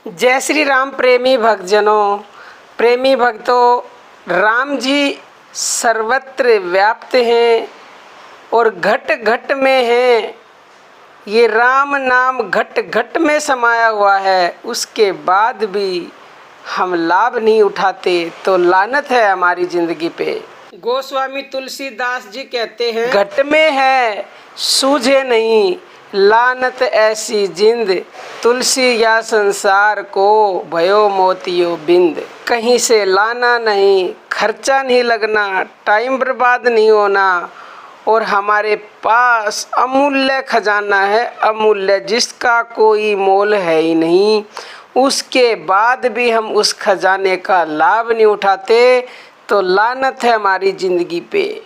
जय श्री राम प्रेमी भक्तजनों, प्रेमी भक्तों, राम जी सर्वत्र व्याप्त हैं और घट घट में हैं। ये राम नाम घट घट में समाया हुआ है, उसके बाद भी हम लाभ नहीं उठाते तो लानत है हमारी जिंदगी पे। गोस्वामी तुलसीदास जी कहते हैं, घट में है सूझे नहीं, लानत ऐसी जिंद, तुलसी या संसार को भयो मोतियो बिंद। कहीं से लाना नहीं, खर्चा नहीं लगना, टाइम बर्बाद नहीं होना, और हमारे पास अमूल्य खजाना है, अमूल्य जिसका कोई मोल है ही नहीं। उसके बाद भी हम उस खजाने का लाभ नहीं उठाते तो लानत है हमारी ज़िंदगी पे।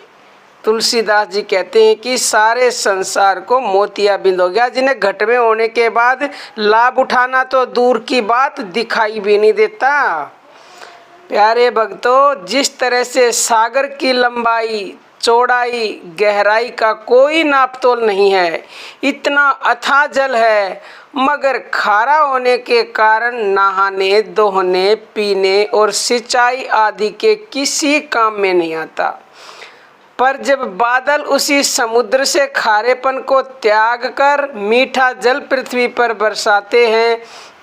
तुलसीदास जी कहते हैं कि सारे संसार को मोतिया बिंद हो गया, जिन्हें घट में होने के बाद लाभ उठाना तो दूर की बात, दिखाई भी नहीं देता। प्यारे भक्तों, जिस तरह से सागर की लंबाई, चौड़ाई, गहराई का कोई नापतोल नहीं है, इतना अथाह जल है, मगर खारा होने के कारण नहाने, दोहने, पीने और सिंचाई आदि के किसी काम में नहीं आता। पर जब बादल उसी समुद्र से खारेपन को त्याग कर मीठा जल पृथ्वी पर बरसाते हैं,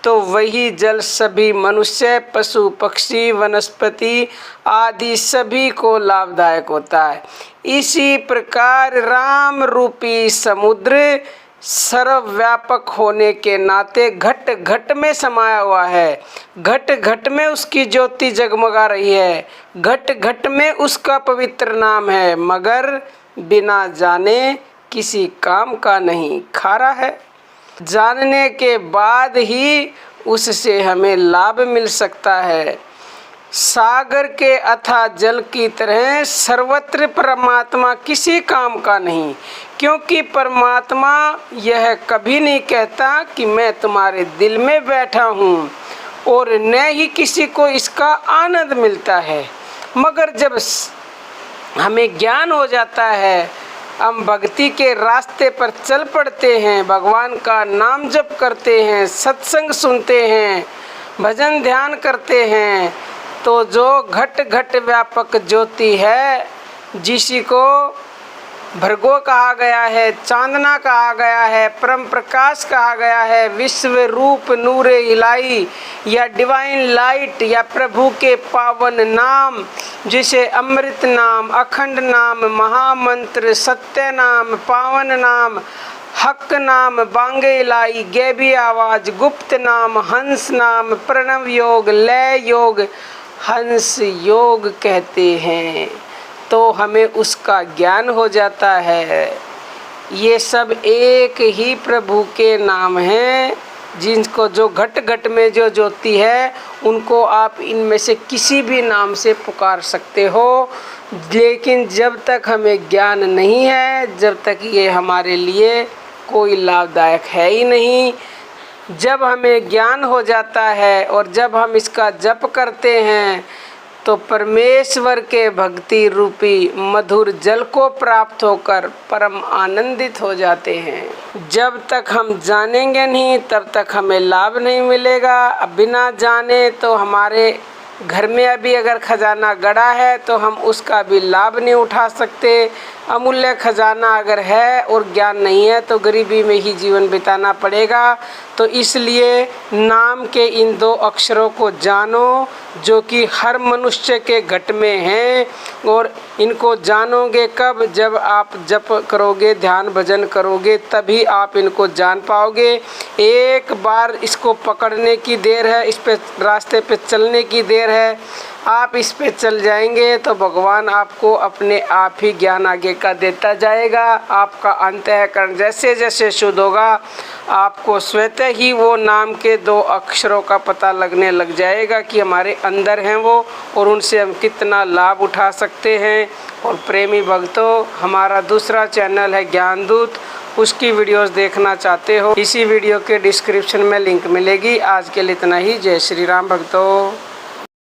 तो वही जल सभी मनुष्य, पशु, पक्षी, वनस्पति आदि सभी को लाभदायक होता है। इसी प्रकार राम रूपी समुद्र सर्वव्यापक होने के नाते घट घट में समाया हुआ है। घट घट में उसकी ज्योति जगमगा रही है, घट घट में उसका पवित्र नाम है, मगर बिना जाने किसी काम का नहीं, खारा है। जानने के बाद ही उससे हमें लाभ मिल सकता है। सागर के अथाह जल की तरह सर्वत्र परमात्मा किसी काम का नहीं, क्योंकि परमात्मा यह कभी नहीं कहता कि मैं तुम्हारे दिल में बैठा हूँ, और न ही किसी को इसका आनंद मिलता है। मगर जब हमें ज्ञान हो जाता है, हम भक्ति के रास्ते पर चल पड़ते हैं, भगवान का नाम जप करते हैं, सत्संग सुनते हैं, भजन ध्यान करते हैं, तो जो घट घट व्यापक ज्योति है, जिसी को भर्गो कहा गया है, चांदना कहा गया है, परम प्रकाश कहा गया है, विश्व रूप नूरे इलाई या डिवाइन लाइट, या प्रभु के पावन नाम, जिसे अमृत नाम, अखंड नाम, महामंत्र, सत्य नाम, पावन नाम, हक नाम, बांगे इलाई, गैबी आवाज, गुप्त नाम, हंस नाम, प्रणव योग, लय योग, हंस योग कहते हैं, तो हमें उसका ज्ञान हो जाता है। ये सब एक ही प्रभु के नाम हैं, जिनको जो घट घट में जो ज्योति है, उनको आप इनमें से किसी भी नाम से पुकार सकते हो। लेकिन जब तक हमें ज्ञान नहीं है, जब तक ये हमारे लिए कोई लाभदायक है ही नहीं। जब हमें ज्ञान हो जाता है और जब हम इसका जप करते हैं, तो परमेश्वर के भक्ति रूपी मधुर जल को प्राप्त होकर परम आनंदित हो जाते हैं। जब तक हम जानेंगे नहीं, तब तक हमें लाभ नहीं मिलेगा। बिना जाने तो हमारे घर में अभी अगर खजाना गड़ा है तो हम उसका भी लाभ नहीं उठा सकते। अमूल्य खजाना अगर है और ज्ञान नहीं है तो गरीबी में ही जीवन बिताना पड़ेगा। तो इसलिए नाम के इन दो अक्षरों को जानो, जो कि हर मनुष्य के घट में हैं, और इनको जानोगे कब? जब आप जप करोगे, ध्यान भजन करोगे, तभी आप इनको जान पाओगे। एक बार इसको पकड़ने की देर है, इस पे रास्ते पे चलने की देर है। आप इस पे चल जाएंगे तो भगवान आपको अपने आप ही ज्ञान आगे का देता जाएगा। आपका अंतःकरण जैसे जैसे शुद्ध होगा, आपको स्वतः ही वो नाम के दो अक्षरों का पता लगने लग जाएगा कि हमारे अंदर हैं वो, और उनसे हम कितना लाभ उठा सकते हैं। और प्रेमी भक्तों, हमारा दूसरा चैनल है ज्ञानदूत, उसकी वीडियोस देखना चाहते हो, इसी वीडियो के डिस्क्रिप्शन में लिंक मिलेगी। आज के लिए इतना ही। जय श्री राम भक्तों।